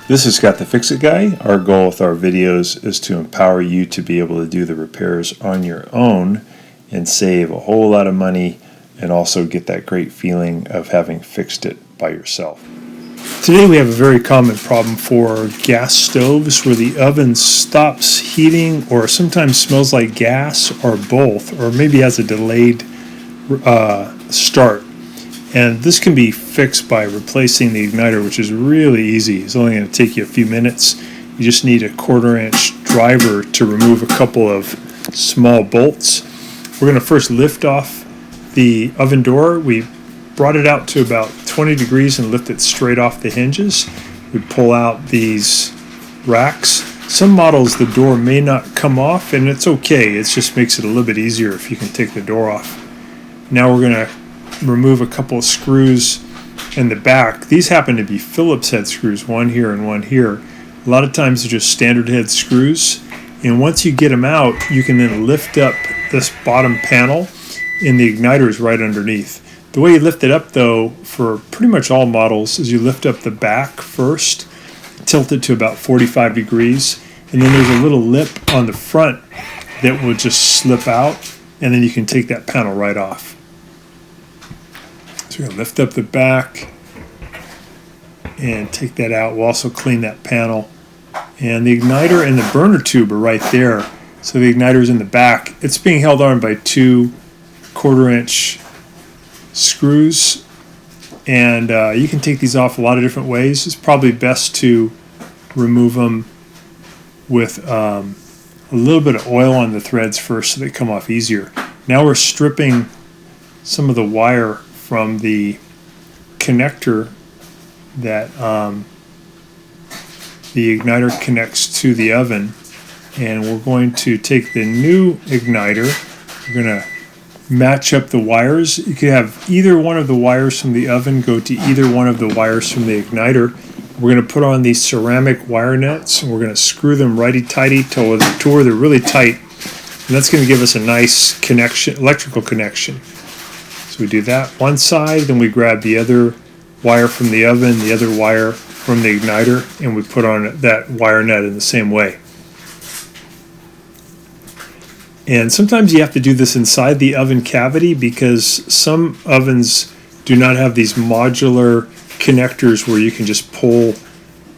This is Scott the Fix-It Guy. Our goal with our videos is to empower you to be able to do the repairs on your own and save a whole lot of money and also get that great feeling of having fixed it by yourself. Today we have a very common problem for gas stoves where the oven stops heating or sometimes smells like gas or both, or maybe has a delayed start. And this can be fixed by replacing the igniter, which is really easy. It's only going to take you a few minutes. You just need a 1/4-inch driver to remove a couple of small bolts. We're going to first lift off the oven door. We brought it out to about 20 degrees and lift it straight off the hinges. We pull out these racks. Some models the door may not come off, and it's okay. It just makes it a little bit easier if you can take the door off. Now we're going to remove a couple of screws in the back. These happen to be Phillips head screws, one here and one here. A lot of times they're just standard head screws, and once you get them out, you can then lift up this bottom panel, and the igniter is right underneath. The way you lift it up, though, for pretty much all models, is you lift up the back first, tilt it to about 45 degrees, and then there's a little lip on the front that will just slip out, and then you can take that panel right off. So we're going to lift up the back and take that out. We'll also clean that panel. And the igniter and the burner tube are right there. So the igniter is in the back. It's being held on by 2 1/4-inch screws. And you can take these off a lot of different ways. It's probably best to remove them with a little bit of oil on the threads first so they come off easier. Now we're stripping some of the wire from the connector that the igniter connects to the oven, and we're going to take the new igniter. We're going to match up the wires. You could have either one of the wires from the oven go to either one of the wires from the igniter. We're going to put on these ceramic wire nuts, and we're going to screw them righty-tighty to where they're really tight, and that's going to give us a nice connection, electrical connection. So we do that one side, then we grab the other wire from the oven, the other wire from the igniter, and we put on that wire nut in the same way. And sometimes you have to do this inside the oven cavity because some ovens do not have these modular connectors where you can just pull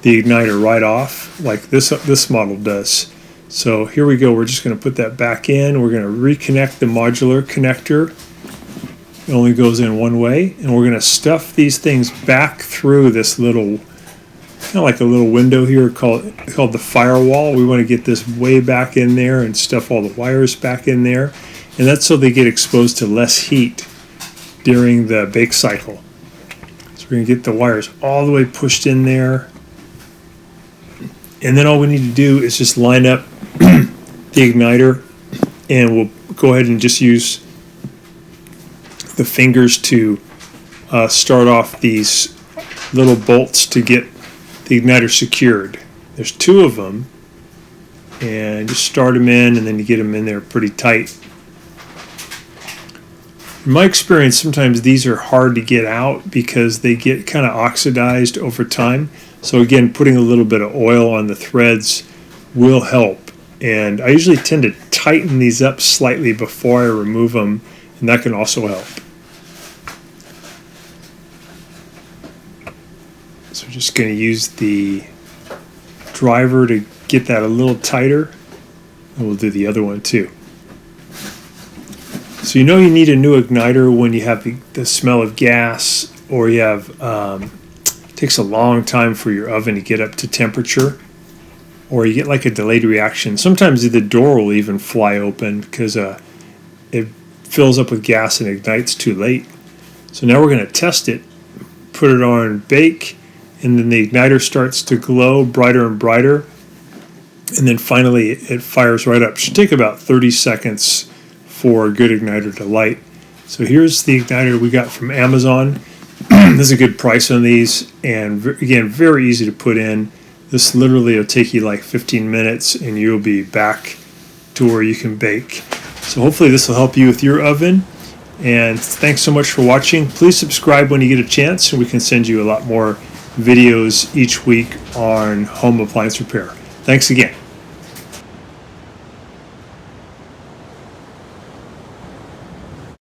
the igniter right off like this model does. So here we go. We're just going to put that back in. We're going to reconnect the modular connector. It only goes in one way, and we're going to stuff these things back through this little, kind of like a little window here called the firewall. We want to get this way back in there and stuff all the wires back in there, and that's so they get exposed to less heat during the bake cycle. So we're going to get the wires all the way pushed in there, and then all we need to do is just line up the igniter, and we'll go ahead and just use the fingers to start off these little bolts to get the igniter secured. There's 2 of them, and just start them in, and then you get them in there pretty tight. In my experience, sometimes these are hard to get out because they get kind of oxidized over time. So again, putting a little bit of oil on the threads will help. And I usually tend to tighten these up slightly before I remove them, and that can also help. So we're just going to use the driver to get that a little tighter, and we'll do the other one too. So you know you need a new igniter when you have the smell of gas, or you have it takes a long time for your oven to get up to temperature, or you get like a delayed reaction. Sometimes the door will even fly open because it fills up with gas and ignites too late. So now we're going to test it, put it on bake, and then the igniter starts to glow brighter and brighter, and then finally it fires right up. It should take about 30 seconds for a good igniter to light. So here's the igniter we got from Amazon. There's a good price on these, and again, very easy to put in. This literally will take you like 15 minutes, and you'll be back to where you can bake. So hopefully this will help you with your oven. And thanks so much for watching. Please subscribe when you get a chance, and we can send you a lot more videos each week on home appliance repair. Thanks again.